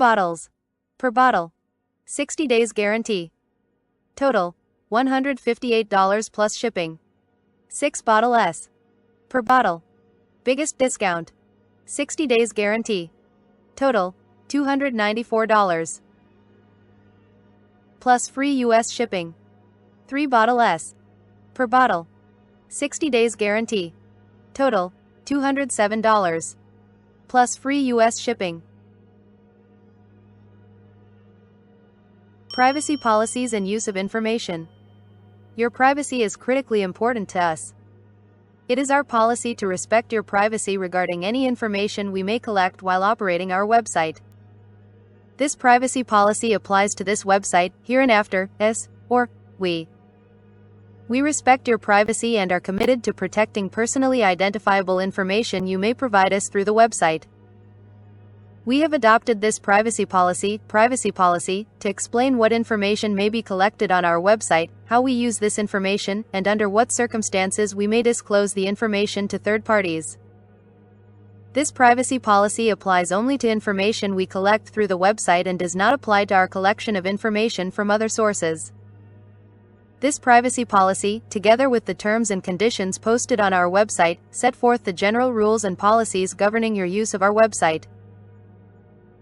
bottles. Per bottle. 60 days guarantee. Total, $158 plus shipping. 6 bottle S. Per bottle. Biggest discount. 60 days guarantee. Total, $294. Plus free US shipping. 3 bottle S. Per bottle. 60 days guarantee. Total, $207. Plus free US shipping. Privacy policies and use of information. Your privacy is critically important to us. It is our policy to respect your privacy regarding any information we may collect while operating our website. This privacy policy applies to this website, hereinafter, as, or, we. We respect your privacy and are committed to protecting personally identifiable information you may provide us through the website. We have adopted this privacy policy, to explain what information may be collected on our website, how we use this information, and under what circumstances we may disclose the information to third parties. This privacy policy applies only to information we collect through the website and does not apply to our collection of information from other sources. This privacy policy, together with the terms and conditions posted on our website, set forth the general rules and policies governing your use of our website.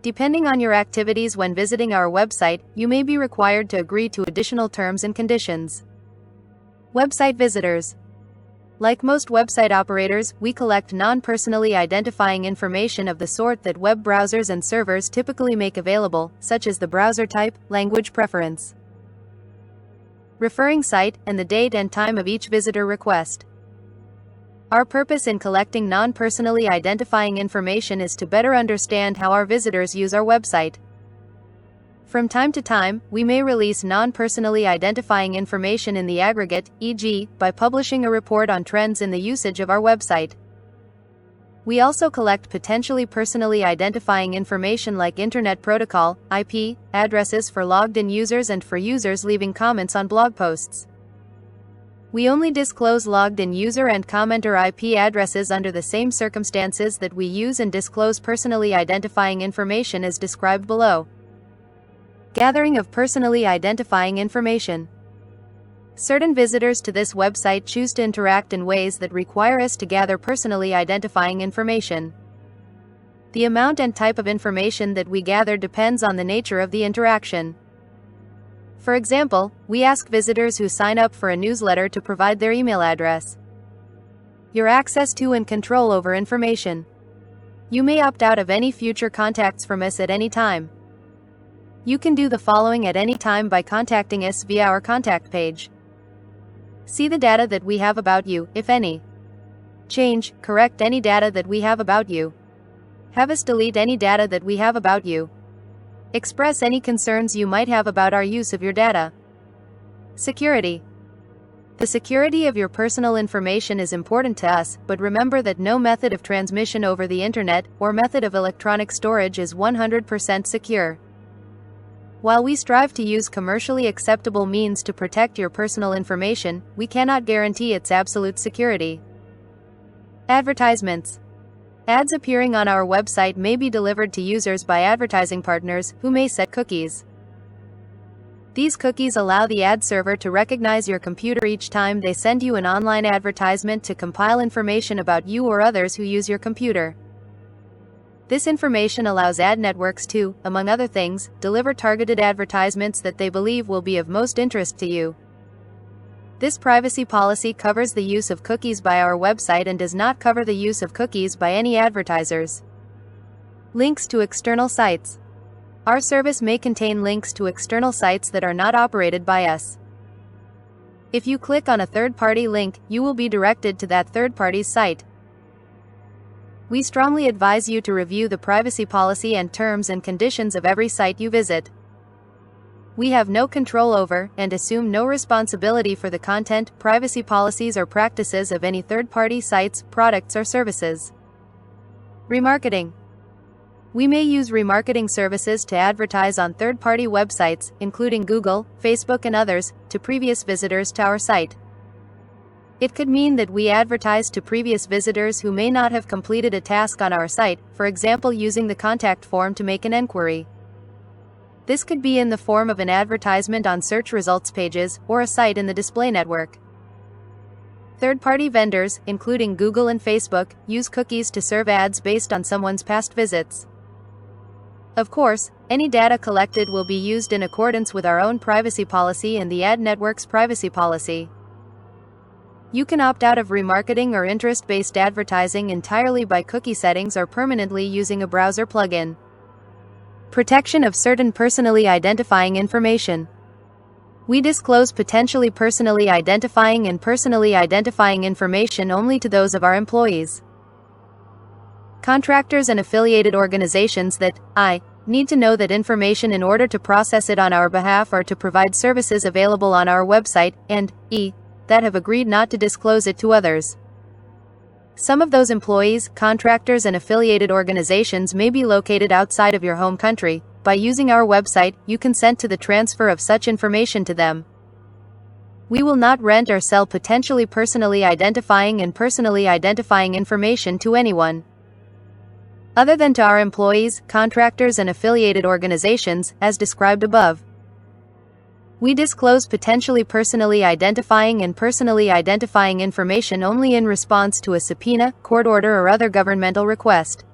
Depending on your activities when visiting our website, you may be required to agree to additional terms and conditions. Website visitors. Like most website operators, we collect non-personally identifying information of the sort that web browsers and servers typically make available, such as the browser type, language preference, referring site, and the date and time of each visitor request. Our purpose in collecting non-personally identifying information is to better understand how our visitors use our website. From time to time, we may release non-personally identifying information in the aggregate, e.g., by publishing a report on trends in the usage of our website. We also collect potentially personally identifying information like Internet Protocol, IP, addresses for logged-in users and for users leaving comments on blog posts. We only disclose logged-in user and commenter IP addresses under the same circumstances that we use and disclose personally identifying information as described below. Gathering of personally identifying information. Certain visitors to this website choose to interact in ways that require us to gather personally identifying information. The amount and type of information that we gather depends on the nature of the interaction. For example, we ask visitors who sign up for a newsletter to provide their email address. Your access to and control over information. You may opt out of any future contacts from us at any time. You can do the following at any time by contacting us via our contact page. See the data that we have about you, if any. Change, correct any data that we have about you. Have us delete any data that we have about you. Express any concerns you might have about our use of your data. Security. The security of your personal information is important to us, but remember that no method of transmission over the internet or method of electronic storage is 100% secure. While we strive to use commercially acceptable means to protect your personal information, we cannot guarantee its absolute security. Advertisements. Ads appearing on our website may be delivered to users by advertising partners, who may set cookies. These cookies allow the ad server to recognize your computer each time they send you an online advertisement to compile information about you or others who use your computer. This information allows ad networks to, among other things, deliver targeted advertisements that they believe will be of most interest to you. This privacy policy covers the use of cookies by our website and does not cover the use of cookies by any advertisers. Links to external sites. Our service may contain links to external sites that are not operated by us. If you click on a third-party link, you will be directed to that third party's site. We strongly advise you to review the privacy policy and terms and conditions of every site you visit. We have no control over, and assume no responsibility for the content, privacy policies or practices of any third-party sites, products or services. Remarketing. We may use remarketing services to advertise on third-party websites, including Google, Facebook and others, to previous visitors to our site. It could mean that we advertise to previous visitors who may not have completed a task on our site, for example using the contact form to make an enquiry. This could be in the form of an advertisement on search results pages, or a site in the display network. Third-party vendors, including Google and Facebook, use cookies to serve ads based on someone's past visits. Of course, any data collected will be used in accordance with our own privacy policy and the ad network's privacy policy. You can opt out of remarketing or interest-based advertising entirely by cookie settings or permanently using a browser plugin. Protection of certain personally identifying information. We disclose potentially personally identifying and personally identifying information only to those of our employees, contractors and affiliated organizations that need to know that information in order to process it on our behalf or to provide services available on our website, and that have agreed not to disclose it to others. Some of those employees, contractors and affiliated organizations may be located outside of your home country. By using our website, you consent to the transfer of such information to them. We will not rent or sell potentially personally identifying and personally identifying information to anyone other than to our employees, contractors and affiliated organizations, as described above. We disclose potentially personally identifying and personally identifying information only in response to a subpoena, court order or other governmental request,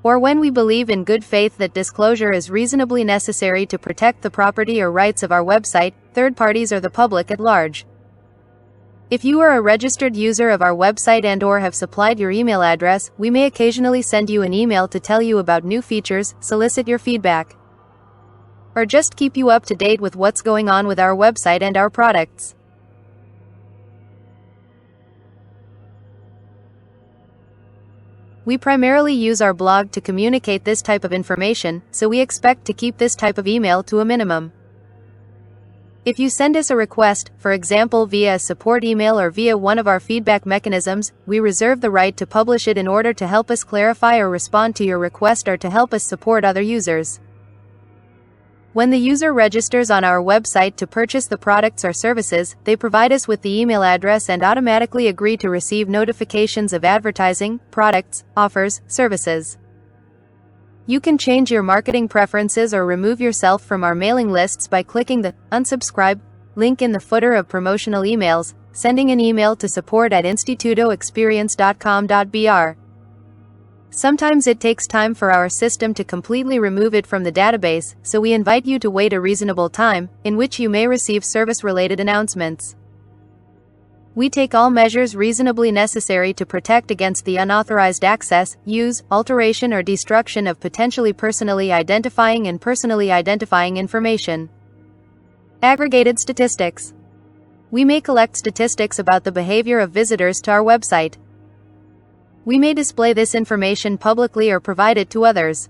or when we believe in good faith that disclosure is reasonably necessary to protect the property or rights of our website, third parties or the public at large. If you are a registered user of our website and/or have supplied your email address, we may occasionally send you an email to tell you about new features, solicit your feedback, or just keep you up to date with what's going on with our website and our products. We primarily use our blog to communicate this type of information, so we expect to keep this type of email to a minimum. If you send us a request, for example via a support email or via one of our feedback mechanisms, we reserve the right to publish it in order to help us clarify or respond to your request or to help us support other users. When the user registers on our website to purchase the products or services, they provide us with the email address and automatically agree to receive notifications of advertising, products, offers, services. You can change your marketing preferences or remove yourself from our mailing lists by clicking the unsubscribe link in the footer of promotional emails, sending an email to support@institutoexperience.com.br. Sometimes it takes time for our system to completely remove it from the database, so we invite you to wait a reasonable time, in which you may receive service-related announcements. We take all measures reasonably necessary to protect against the unauthorized access, use, alteration or destruction of potentially personally identifying and personally identifying information. Aggregated statistics. We may collect statistics about the behavior of visitors to our website. We may display this information publicly or provide it to others.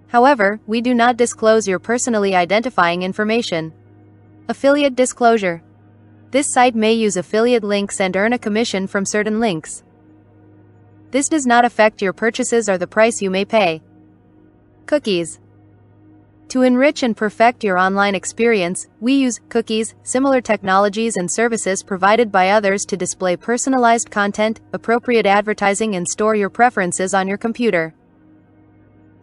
However, we do not disclose your personally identifying information. Affiliate disclosure. This site may use affiliate links and earn a commission from certain links. This does not affect your purchases or the price you may pay. Cookies. To enrich and perfect your online experience, we use cookies, similar technologies and services provided by others to display personalized content, appropriate advertising and store your preferences on your computer.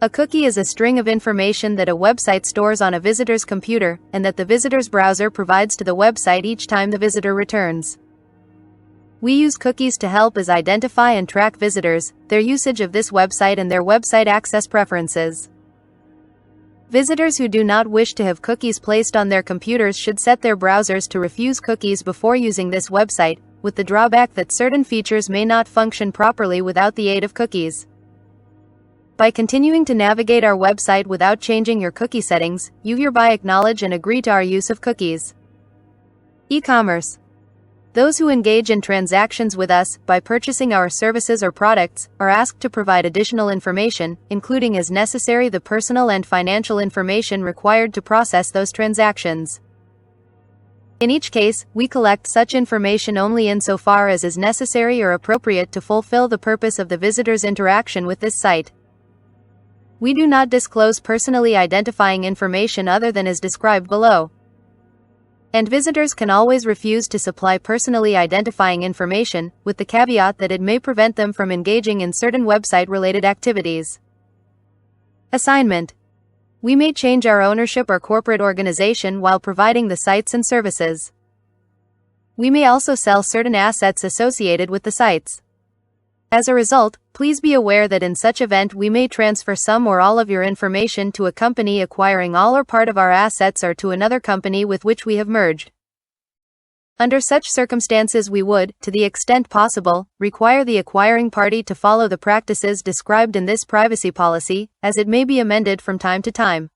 A cookie is a string of information that a website stores on a visitor's computer, and that the visitor's browser provides to the website each time the visitor returns. We use cookies to help us identify and track visitors, their usage of this website and their website access preferences. Visitors who do not wish to have cookies placed on their computers should set their browsers to refuse cookies before using this website, with the drawback that certain features may not function properly without the aid of cookies. By continuing to navigate our website without changing your cookie settings, you hereby acknowledge and agree to our use of cookies. E-commerce. Those who engage in transactions with us, by purchasing our services or products, are asked to provide additional information, including as necessary the personal and financial information required to process those transactions. In each case, we collect such information only insofar as is necessary or appropriate to fulfill the purpose of the visitor's interaction with this site. We do not disclose personally identifying information other than as described below. And visitors can always refuse to supply personally identifying information, with the caveat that it may prevent them from engaging in certain website-related activities. Assignment. We may change our ownership or corporate organization while providing the sites and services. We may also sell certain assets associated with the sites. As a result, please be aware that in such event we may transfer some or all of your information to a company acquiring all or part of our assets or to another company with which we have merged. Under such circumstances we would, to the extent possible, require the acquiring party to follow the practices described in this privacy policy, as it may be amended from time to time.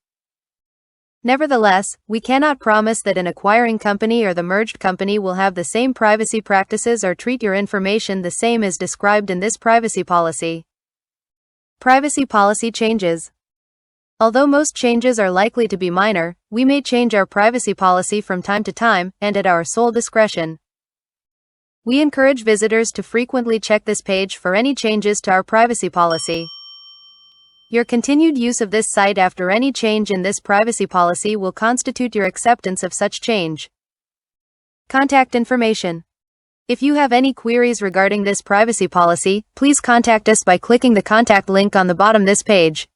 Nevertheless, we cannot promise that an acquiring company or the merged company will have the same privacy practices or treat your information the same as described in this privacy policy. Privacy policy changes. Although most changes are likely to be minor, we may change our privacy policy from time to time, and at our sole discretion. We encourage visitors to frequently check this page for any changes to our privacy policy. Your continued use of this site after any change in this privacy policy will constitute your acceptance of such change. Contact information. If you have any queries regarding this privacy policy, please contact us by clicking the contact link on the bottom of this page.